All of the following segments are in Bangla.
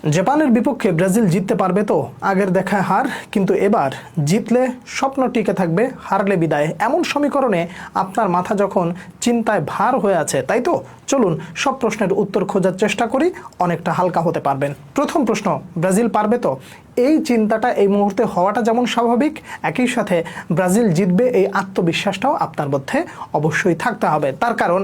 জাপানের বিপক্ষে ব্রাজিল জিততে পারবে তো? আগের দেখা হার, কিন্তু এবার জিতলে স্বপ্ন টিকে থাকবে, হারলে বিদায়। এমন সমীকরণে আপনার মাথা যখন চিন্তায় ভার হয়ে আছে, তাই তো? চলুন সব প্রশ্নের উত্তর খোঁজার চেষ্টা করি, অনেকটা হালকা হতে পারবেন। প্রথম প্রশ্ন, ব্রাজিল পারবে তো? এই চিন্তাটা এই মুহূর্তে হওয়াটা যেমন স্বাভাবিক, একই সাথে ব্রাজিল জিতবে এই আত্মবিশ্বাসটাও আপনার মধ্যে অবশ্যই থাকতে হবে। তার কারণ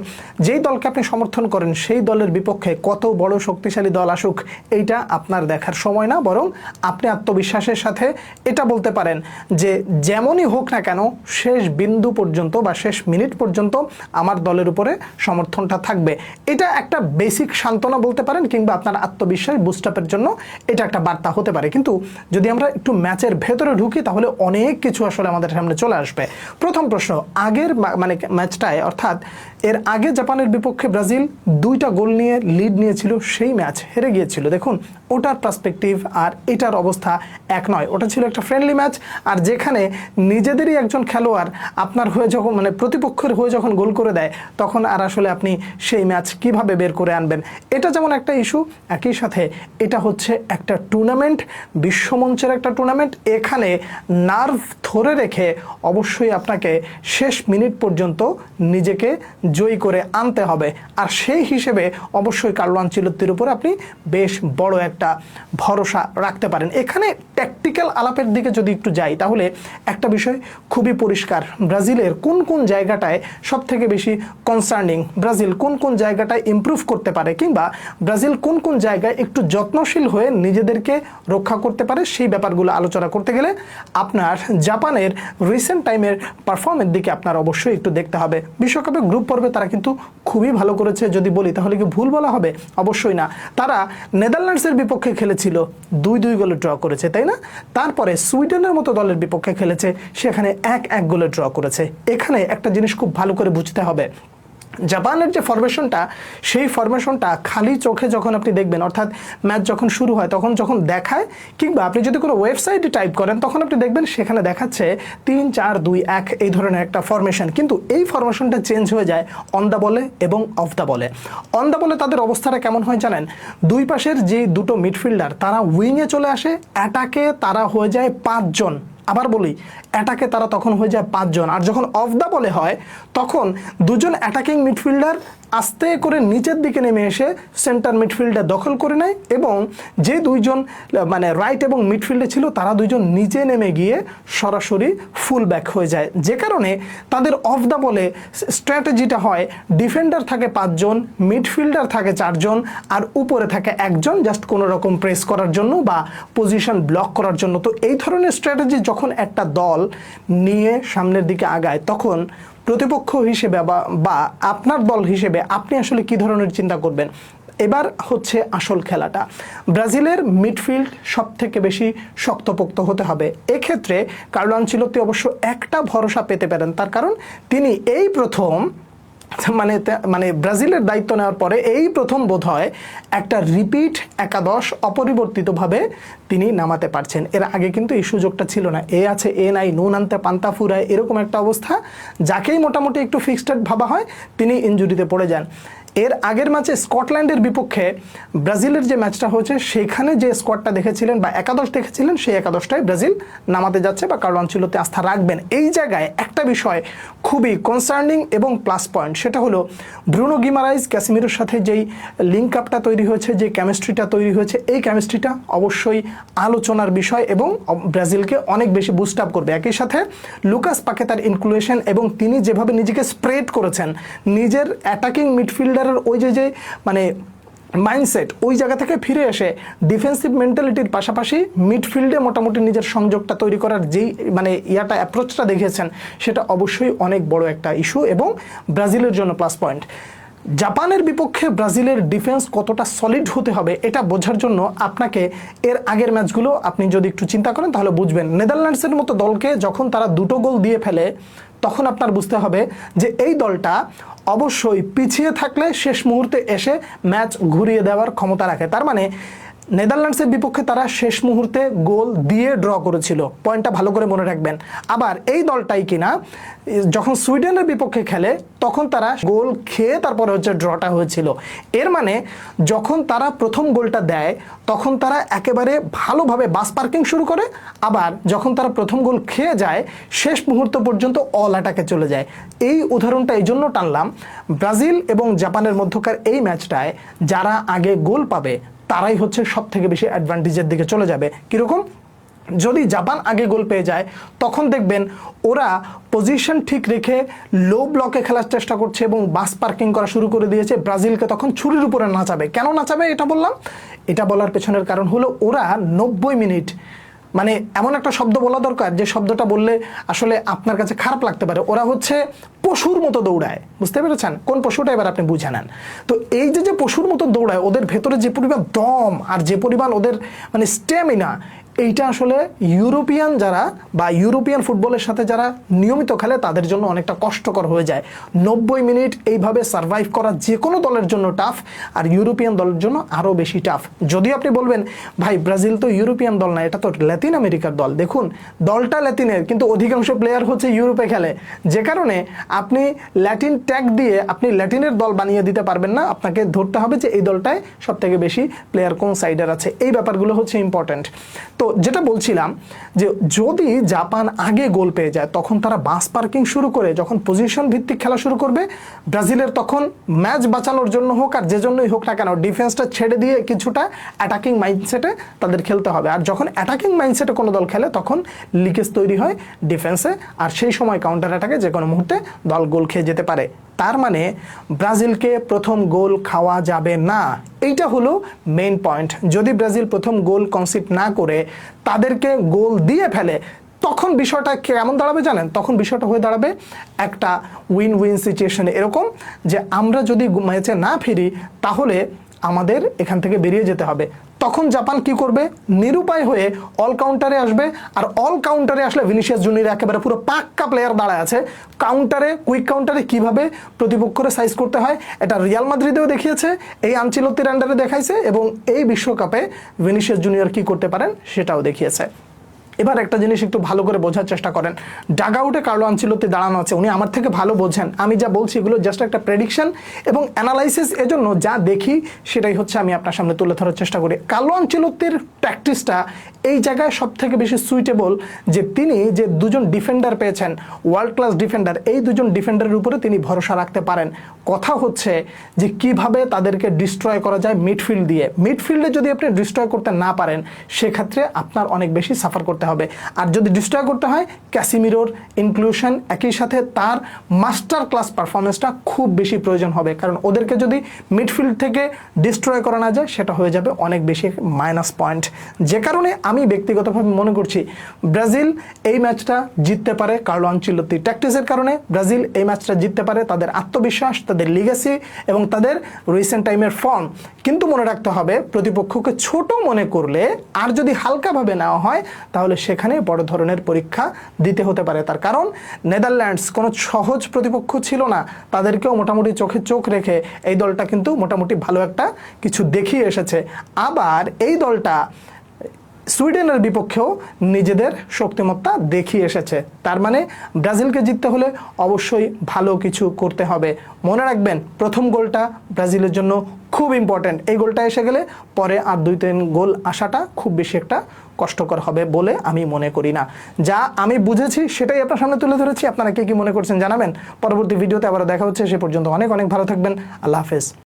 যেই দলকে আপনি সমর্থন করেন সেই দলের বিপক্ষে কত বড় শক্তিশালী দল আসুক, এইটা আপনার দেখার সময় না, বরং আপনি আত্মবিশ্বাসের সাথে এটা বলতে পারেন যে যেমনই হোক না কেন শেষ বিন্দু পর্যন্ত বা শেষ মিনিট পর্যন্ত আমার দলের উপরে সমর্থনটা থাকবে। এটা একটা বেসিক সান্ত্বনা বলতে পারেন, কিংবা আপনার আত্মবিশ্বাস বুস্ট আপের জন্য এটা একটা বার্তা হতে পারে। কিন্তু যদি আমরা একটু ম্যাচের ভেতরে ঢুকি তাহলে অনেক কিছু আসলে আমাদের সামনে চলে আসবে। প্রথম প্রশ্ন, আগের ম্যাচটায় অর্থাৎ এর আগে জাপানের বিপক্ষে ব্রাজিল 2টা গোল নিয়ে লিড নিয়েছিল, সেই ম্যাচ হেরে গিয়েছিল। দেখুন ওটার পার্সপেক্টিভ আর এটার অবস্থা এক নয়। ওটা ছিল একটা ফ্রেন্ডলি ম্যাচ, আর যেখানে নিজেদেরই একজন খেলোয়াড় আপনার হয়ে যখন প্রতিপক্ষের হয়ে যখন গোল করে দেয়, তখন আর আসলে আপনি সেই ম্যাচ কিভাবে বের করে আনবেন, এটা যেমন একটা ইস্যু, একই সাথে এটা হচ্ছে একটা টুর্নামেন্ট, বিশ্বমঞ্চের একটা টুর্নামেন্ট। এখানে নার্ভ ধরে রেখে অবশ্যই আপনাকে শেষ মিনিট পর্যন্ত নিজেকে জয়ী করে আনতে হবে। আর সেই হিসেবে অবশ্যই কার্লো আনচেলত্তির উপরে আপনি বেশ বড় একটা ভরসা রাখতে পারেন। এখানে ট্যাকটিক্যাল আলাপের দিকে যদি একটু যাই, তাহলে একটা বিষয় খুবই পরিষ্কার, ব্রাজিলের কোন কোন জায়গাটায় সব থেকে বেশি কনসার্নিং, ব্রাজিল কোন কোন জায়গাটায় ইমপ্রুভ করতে পারে, কিংবা ব্রাজিল কোন কোন জায়গায় একটু যত্নশীল হয়ে নিজেদেরকে রক্ষা করতে পারে, সেই ব্যাপারগুলো আলোচনা করতে গেলে আপনার জাপানের রিসেন্ট টাইমের পারফরমেন্স দিকে আপনার অবশ্যই একটু দেখতে হবে। বিশ্বকাপে গ্রুপ পর্বে তারা কিন্তু খুবই ভালো করেছে যদি বলি, তাহলে কি ভুল বলা হবে? অবশ্যই না। তারা নেদারল্যান্ডসের বিপক্ষে খেলেছিল, 2-2 গোলে ড্র করেছে, তাই না? তারপরে সুইডেনের মতো দলের বিপক্ষে খেলেছে, সেখানে 1-1 গোলে ড্র করেছে। এখানে একটা জিনিস খুব ভালো করে বুঝতে হবে, জাপানের যে ফরমেশনটা, সেই ফরমেশনটা খালি চোখে যখন আপনি দেখবেন, অর্থাৎ ম্যাচ যখন শুরু হয় তখন যখন দেখায়, কিংবা আপনি যদি কোনো ওয়েবসাইটে টাইপ করেন তখন আপনি দেখবেন সেখানে দেখাচ্ছে 3-4-2-1 এই ধরনের একটা ফরমেশন। কিন্তু এই ফরমেশনটা চেঞ্জ হয়ে যায় অন দ্য বলে এবং অফ দ্য বলে। অন দ্য বলে তাদের অবস্থাটা কেমন হয় জানেন? দুই পাশের যে দুটো মিডফিল্ডার তারা উইংয়ে চলে আসে, অ্যাটাকে তারা হয়ে যায় 5 জন। আবার বলি, অ্যাটাকে তারা তখন হয়ে যায় 5 জন। আর যখন অফ দ্য বলে হয় তখন 2 জন অ্যাটাকিং মিডফিল্ডার আস্তে করে নিচের দিকে নেমে এসে সেন্টার মিডফিল্ডে দখল করে নেয়, এবং যে 2 জন রাইট এবং মিডফিল্ডে ছিল তারা 2 জন নিচে নেমে গিয়ে সরাসরি ফুল ব্যাক হয়ে যায়। যে কারণে তাদের অফ দ্য বলে স্ট্র্যাটেজিটা হয়, ডিফেন্ডার থাকে 5 জন, মিডফিল্ডার থাকে 4 জন, আর উপরে থাকে 1 জন জাস্ট কোনো রকম প্রেস করার জন্য বা পজিশন ব্লক করার জন্য। তো এই ধরনের স্ট্র্যাটেজি যখন একটা দল নিয়ে সামনের দিকে আগায়, তখন প্রতিপক্ষ হিসেবে বা আপনার দল হিসেবে আপনি আসলে কি ধরনের চিন্তা করবেন? এবার হচ্ছে আসল খেলাটা। ব্রাজিলের মিডফিল্ড সব থেকে বেশি শক্তপোক্ত হতে হবে। এক্ষেত্রে কার্লো আনচেলত্তি অবশ্য একটা ভরসা পেতে পারেন, তার কারণ তিনি এই প্রথম ব্রাজিলের দায়িত্ব নেওয়ার পরে এই প্রথম বোধহয় একটা রিপিট একাদশ অপরিবর্তিতভাবে তিনি নামাতে পারছেন। এর আগে কিন্তু এই সুযোগটা ছিল না। এ আছে এ নাই, নুন আনতে পান্তা ফুরায়, এরকম একটা অবস্থা। যাকেই মোটামুটি একটু ফিক্সড ভাবা হয় তিনি ইনজুরিতে পড়ে যান। এর আগের ম্যাচে স্কটল্যান্ডের বিপক্ষে ব্রাজিলের যে ম্যাচটা হয়েছে, সেখানে যে স্কোয়াডটা দেখেছিলেন বা একাদশ দেখেছিলেন, সেই একাদশটাই ব্রাজিল নামাতে যাচ্ছে বা কার্লো আনচেলত্তি আস্থা রাখবেন। এই জায়গায় একটা বিষয় খুবই কনসার্নিং এবং প্লাস পয়েন্ট, সেটা হলো ব্রুনো গিমারাইজ ক্যাসিমিরোর সাথে যেই লিঙ্ক আপটা তৈরি হয়েছে, যে কেমিস্ট্রিটা তৈরি হয়েছে, এই কেমিস্ট্রিটা অবশ্যই আলোচনার বিষয় এবং ব্রাজিলকে অনেক বেশি বুস্ট আপ করবে। একই সাথে লুকাস পাকেতার ইনক্লুশন এবং তিনি যেভাবে নিজেকে স্প্রেড করেছেন, নিজের অ্যাটাকিং মিডফিল্ডার ওই যে মাইন্ডসেট, ওই জায়গা থেকে ফিরে এসে ডিফেন্সিভ মেন্টালিটির পাশাপাশি মিডফিল্ডে মোটামুটি নিজের সংযোগটা তৈরি করার যেই অ্যাপ্রোচটা দেখিয়েছেন, সেটা অবশ্যই অনেক বড় একটা ইস্যু এবং ব্রাজিলের জন্য প্লাস পয়েন্ট। জাপানের বিপক্ষে ব্রাজিলের ডিফেন্স কতটা সলিড হতে হবে এটা বোঝার জন্য আপনাকে এর আগের ম্যাচগুলো আপনি যদি একটু চিন্তা করেন তাহলে বুঝবেন। নেদারল্যান্ডসের মতো দলকে যখন তারা 2টো গোল দিয়ে ফেলে, তখন আপনার বুঝতে হবে যে এই দলটা অবশ্যই পিছিয়ে থাকলে শেষ মুহূর্তে এসে ম্যাচ ঘুরিয়ে দেওয়ার ক্ষমতা রাখে। তার মানে নেদারল্যান্ডসের বিপক্ষে তারা শেষ মুহূর্তে গোল দিয়ে ড্র করেছিল, পয়েন্টটা ভালো করে মনে রাখবেন। আবার এই দলটাই কিনা যখন সুইডেনের বিপক্ষে খেলে তখন তারা গোল খেয়ে তারপরে হচ্ছে ড্রটা হয়েছিল। এর মানে যখন তারা প্রথম গোলটা দেয় তখন তারা একেবারে ভালোভাবে বাস পার্কিং শুরু করে, আবার যখন তারা প্রথম গোল খেয়ে যায় শেষ মুহূর্ত পর্যন্ত অল অ্যাটাকে চলে যায়। এই উদাহরণটা এই জন্য টানলাম, ব্রাজিল এবং জাপানের মধ্যকার এই ম্যাচটায় যারা আগে গোল পাবে তারাই হচ্ছে সব থেকে বেশি অ্যাডভান্টেজের দিকে চলে যাবে। কীরকম? যদি জাপান আগে গোল পেয়ে যায় তখন দেখবেন ওরা পজিশন ঠিক রেখে লো ব্লকে খেলার চেষ্টা করছে এবং বাস পার্কিং করা শুরু করে দিয়েছে। ব্রাজিলকে তখন ছুরির উপরে নাচাবে। কেন নাচাবে এটা বললাম? এটা বলার পেছনের কারণ হলো ওরা 90 মিনিট, মানে এমন একটা শব্দ বলা দরকার যে শব্দটা বললে আসলে আপনার কাছে খারাপ লাগতে পারে, ওরা হচ্ছে পশুর মতো দৌড়ায়। বুঝতে পেরেছেন কোন পশুটা? এবার আপনি বুঝে নেন। তো এই যে পশুর মতো দৌড়ায়, ওদের ভেতরে যে পরিমাণ দম আর যে পরিমাণ ওদের মানে স্ট্যামিনা, এইটা আসলে ইউরোপিয়ান যারা বা ইউরোপিয়ান ফুটবলের সাথে যারা নিয়মিত খেলে তাদের জন্য অনেকটা কষ্টকর হয়ে যায়। 90 মিনিট এইভাবে সার্ভাইভ করা যে কোনো দলের জন্য টাফ, আর ইউরোপিয়ান দলের জন্য আরও বেশি টাফ। যদি আপনি বলবেন ভাই ব্রাজিল তো ইউরোপিয়ান দল না, এটা তো ল্যাতিন আমেরিকার দল, দেখুন দলটা ল্যাতিনের কিন্তু অধিকাংশ প্লেয়ার হচ্ছে ইউরোপে খেলে, যে কারণে আপনি ল্যাটিন ট্যাগ দিয়ে আপনি ল্যাটিনের দল বানিয়ে দিতে পারবেন না। আপনাকে ধরতে হবে যে এই দলটায় সব থেকে বেশি প্লেয়ার কোন সাইডের আছে। এই ব্যাপারগুলো হচ্ছে ইম্পর্টেন্ট। তো যেটা বলছিলাম যে যদি জাপান আগে গোল পেয়ে যায় তখন তারা বাস পার্কিং শুরু করে যখন পজিশন ভিত্তিক খেলা শুরু করবে, ব্রাজিলের তখন ম্যাচ বাঁচানোর জন্য হোক আর যে জন্যই হোক না কেন ডিফেন্সটা ছেড়ে দিয়ে কিছুটা অ্যাটাকিং মাইন্ডসেটে তাদের খেলতে হবে। আর যখন অ্যাটাকিং মাইন্ডসেটে কোনো দল খেলে তখন লিকেজ তৈরি হয় ডিফেন্সে, আর সেই সময় কাউন্টার অ্যাটাকে যে কোনো মুহূর্তে দল গোল খেয়ে যেতে পারে। তার মানে ব্রাজিলকে প্রথম গোল খাওয়া যাবে না, এইটা হলো মেইন পয়েন্ট। যদি ব্রাজিল প্রথম গোল কনসিড না করে তাদেরকে গোল দিয়ে ফেলে তখন বিষয়টা কেমন দাঁড়াবে জানেন? তখন বিষয়টা হয়ে দাঁড়াবে একটা উইন উইন সিচুয়েশনে, এরকম যে আমরা যদি ম্যাচে না ফিরি তাহলে আমাদের এখান থেকে বেরিয়ে যেতে হবে। তখন জাপান কি করবে? নিরুপায় হয়ে অল কাউন্টারে আসবে, আর অল কাউন্টারে আসলে ভিনিসিয়াস জুনিয়র একেবারে পুরো পাক্কা প্লেয়ার দাঁড়ায় আছে। কাউন্টারে কুইক কাউন্টারে কিভাবে প্রতিপক্ষরে সাইজ করতে হয় এটা রিয়াল মাদ্রিদেও দেখিয়েছে, এই আনচেলত্তির আন্ডারে দেখাইছে, এবং এই বিশ্বকাপে ভিনিসিয়াস জুনিয়র কি করতে পারেন সেটাও দেখিয়েছে। এবার একটা জিনিস একটু ভালো করে বোঝার চেষ্টা করেন, ডাগ আউটে কার্লো আনচেলত্তি দাঁড়ানো আছে, উনি আমার থেকে ভালো বোঝেন। আমি যা বলছি এগুলো জাস্ট একটা প্রেডিকশন এবং অ্যানালাইসিস, এজন্য যা দেখি সেটাই হচ্ছে আমি আপনার সামনে তুলে ধরার চেষ্টা করি। কার্লো আনচেলত্তির প্র্যাকটিসটা এই জায়গায় সব থেকে বেশি সুইটেবল, যে তিনি যে দুজন ডিফেন্ডার পেয়েছেন ওয়ার্ল্ড ক্লাস ডিফেন্ডার, এই দুজন ডিফেন্ডারের উপরে তিনি ভরসা রাখতে পারেন। কথা হচ্ছে যে কিভাবে তাদেরকে ডিস্ট্রয় করা যায় মিডফিল্ড দিয়ে। মিডফিল্ডে যদি আপনি ডিস্ট্রয় করতে না পারেন সেক্ষেত্রে আপনার অনেক বেশি সাফার করতে হবে। আর যদি ডিস্ট্রয় করতে হয় ক্যাসিমিরোর ইনক্লুশন, একই সাথে তার মাস্টার ক্লাস পারফরমেন্সটা খুব বেশি প্রয়োজন হবে, কারণ ওদেরকে যদি মিডফিল্ড থেকে ডিস্ট্রয় করা না যায় সেটা হয়ে যাবে অনেক বেশি মাইনাস পয়েন্ট। যে কারণে আমি ব্যক্তিগতভাবে মনে করছি ব্রাজিল এই ম্যাচটা জিততে পারে কার্লো আনচেলত্তির ট্যাকটিক্সের কারণে। ব্রাজিল এই ম্যাচটা জিততে পারে তাদের আত্মবিশ্বাস, তাদের লিগেসি এবং তাদের রিসেন্ট টাইমের ফর্ম। কিন্তু মনে রাখতে হবে প্রতিপক্ষকে ছোট মনে করলে আর যদি হালকাভাবে নেওয়া হয় তাহলে সেখানে বড় ধরনের পরীক্ষা দিতে হতে পারে। তার কারণ নেদারল্যান্ডস কোনো সহজ প্রতিপক্ষ ছিল না, তাদেরকেও মোটামুটি চোখে চোখ রেখে এই দলটা কিন্তু মোটামুটি ভালো একটা কিছু দেখিয়ে এসেছে। আবার এই দলটা সুইডেনের বিপক্ষেও নিজেদের শক্তিমত্তা দেখিয়ে এসেছে। তার মানে ব্রাজিলকে জিততে হলে অবশ্যই ভালো কিছু করতে হবে। মনে রাখবেন প্রথম গোলটা ব্রাজিলের জন্য খুব ইম্পর্ট্যান্ট। এই গোলটা এসে গেলে পরে আর 2-3 গোল আসাটা খুব বেশি একটা কষ্টকর হবে বলে আমি মনে করি না। যা আমি বুঝেছি সেটাই আপনার সামনে তুলে ধরেছি। আপনারা কে কি মনে করছেন জানাবেন। পরবর্তী ভিডিওতে আবার দেখা হচ্ছে, সে পর্যন্ত অনেক অনেক ভালো থাকবেন। আল্লাহ হাফেজ।